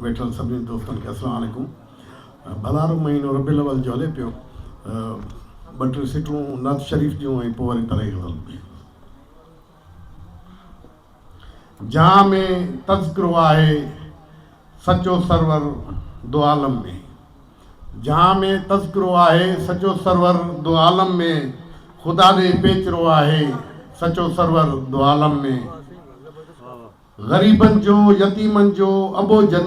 वेठल सभिनी दोस्तनि खे अस्सलाम वालेकुम। भलारो महीनो रबियुल अव्वल जो हले पियो, ॿ टे सिटूं नात शरीफ़ जूं ऐं पोइ वरी तरे गज़ल में। जहां में तज़किरो आहे सचो सरवर दो आलम में, जहां में तज़किरो आहे सचो सरवर दो आलम में, ख़ुदा ॾे पेचरो आहे सचो सरवर दो आलम में। ग़रीबनि जो यतीमनि जो अबोजन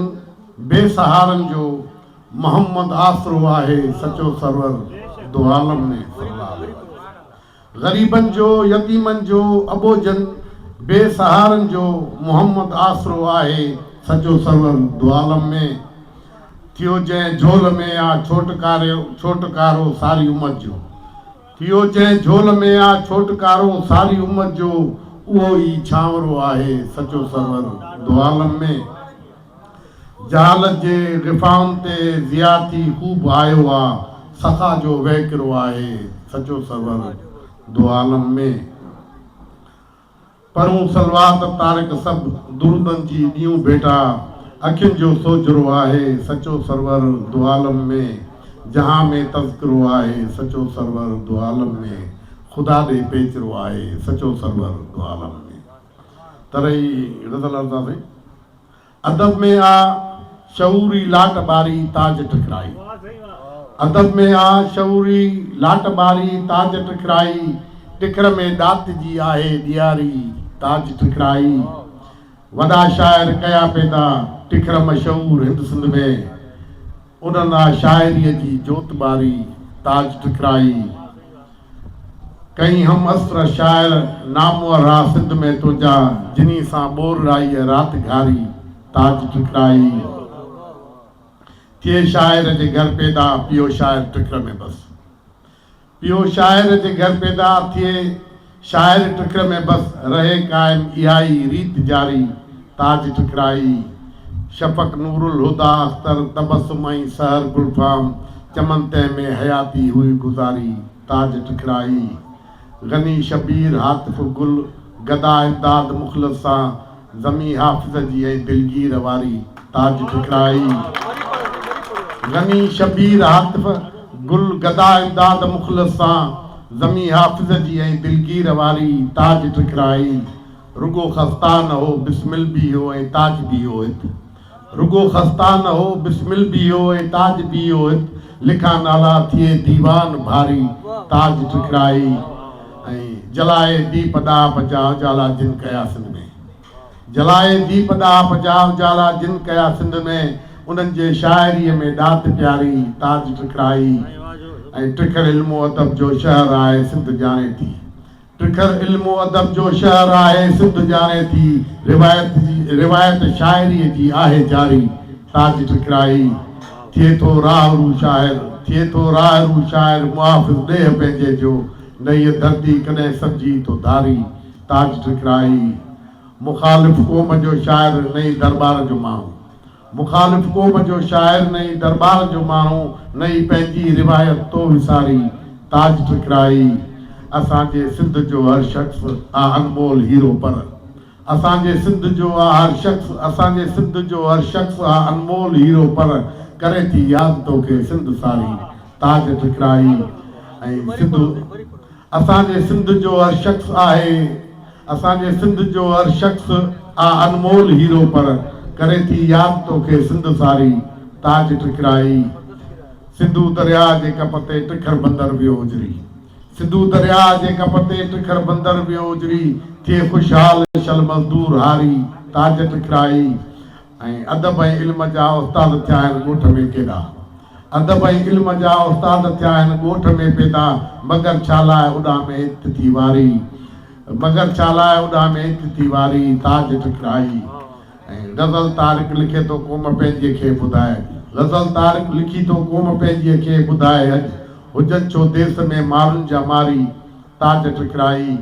बेसहारनि जो मोहम्मद आसरो आहे सचो सरवर दो आलम में। ग़रीबनि जो यतीमनि जो अबोजन बेसहारनि जो मोहम्मद आसरो आहे सचो सरवर दो आलम में। थियो जंहिं झोल में आ छोटकारो सारी उम्मत जो, थियो जंहिं झोल में आ छोटकारो सारी उम्मत जो, उहो ई छांवरो आहे सचो सरवर दो आलम में। जहालत जे ग़िफ़ाउनि ते ज़ियाती ख़ूब आयो आ, सख़ा जो वहकिरो आहे सचो सरवर दो आलम में। परूं सलवात तारिक सभु दुरुदनि जी ॾियूं बेटा, अखियुनि जो सोजरो आहे सचो सरवर दो आलम में। जहां में तज़किरो आहे सचो सरवर दो आलम में, ख़ुदा ॾे पेचरो आहे सचो सरवर दो आलम में। तरई गज़ल अर्ज़ाज़ अदब में आ शऊरी लाट बारी ताज टकराई, अदब में आ शऊरी लाट बारी ताज टकराई, टिखर में दात जी आहे ॾियारी ताज टकराई। वॾा शाइर कया पैदा टिखर मशहूर हिंद सिंध में, उन्हनि शाइरीअ जी जोत बारी ताज टकराई। कई हम अस्र शाइर नामवर आ सिंध में तुंहिंजा, जिनी सां बोर आई रात घारी ताज टकराई। थिए शाइर जे घर पैदा पियो शाइर टिखर में बस, पियो शाइर जे घर पैदा थिए शाइर टिखर में बस, रहे कायम इहा ई रीत जारी ताज टकराई। शफ़क़ नूरुल हुदा अख्तर तबस्सुम ऐं सहर गुलफाम, चमन तंहिं में हयाती हुई गुज़ारी ताज टकराई। गनी शबीर हातिफ़ गुल गदा इमदाद मुख़लिस सां, ज़मी हाफ़िज़ जी ऐं दिलगीर वारी ताज टकराई। गनी शबीर हातिफ़ गुल गदा इमदाद मुख़लिस सां, ज़मी हाफ़िज़ जी ऐं दिलगीर वारी ताज टकराई। रुगो ख़स्ता न हो बिस्मिल बि हो ऐं ताज बि हो हित, रुगो ख़स्ता न हो बिस्मिल बि हो ऐं ताज बि हो हित, लिखा नाला थिए दीवान भारी ताज टकराई। ऐं जलाए दीप ॾा पजा उजाला जिन कया सिंध में, जलाए दीप ॾा पजा उजाला जिन कया सिंध में, उन्हनि जे शाइरीअ में दात प्यारी ताज टकराई। ऐं टिखर इल्मो अदब जो शहर आहे सिंध ॼाणे थी, टिखर इल्मो अदब जो शहर आहे सिंध ॼाणे थी, रिवायत शाइरीअ जी आहे जारी ताज टकराई। थिए थो राहरू शाइर, थिए थो राहरू शाइर मुहाफ़िज़ ॾेह पंहिंजे जो, नई धरती कॾहिं सम्झी तो धारी ताज टकराई। मुख़ालिफ़ क़ौम जो शाइर नई दरबार जो माण्हू, मुख़ालिफ़ क़ौम जो शाइर नई दरबार जो माण्हू, नई पंहिंजी रिवायत तो विसारी ताज टकराई। असांजे सिंध जो हर शख़्स आ अनमोल हीरो, पर असांजे सिंध जो हर शख़्स, असांजे सिंध जो हर शख़्स आ अनमोल हीरो, पर करे थी यादि तोखे सिंध सारी ताज टकराई। ऐं सिंध असांजे सिंध जो हर शख़्स आहे, असांजे सिंध जो हर शख़्स आ अनमोल हीरो, पर करे थी यादि तोखे सिंध सारी ताज टकराई। सिंधू दरिया जे कप ते टिखर बंदर वियो हुजरी, सिंधू दरिया जे कप ते टिखर बंदर वियो हुजरी, थिए ख़ुशहाल शल मज़दूर हारी ताज टकराई। ऐं अदब ऐं इल्म जा उस्ताद थिया आहिनि ॻोठ में केॾा, अदब ऐं इल्म जा उस्ताद थिया आहिनि ॻोठ में पैदा, मगर छा लाइ उॾा में हित थी वारी, मगर छा लाइ उॾा में हित थी वारी ताज टकराई। ऐं गज़ल तारिक लिखे थो क़ौम पंहिंजे खे ॿुधाए, गज़ल तारिक लिखी थो क़ौम पंहिंजे खे ॿुधाए, अॼु हुजनि छो देश में माण्हुनि जा मारी ताज टकराई।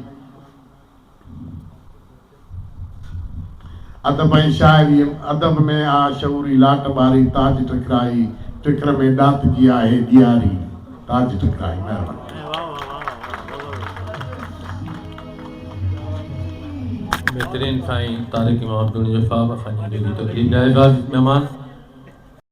अदब ऐं शाइरी अदब में आ शऊरी लाट बारी ताज टकराई, टिखर में दात जी आहे ॾियारी ताज टकराई। महिरबानी। बेहतरीन साईं तारिक इमाम जो जफ़ा असांजी तकलीफ़ जा मेहमान।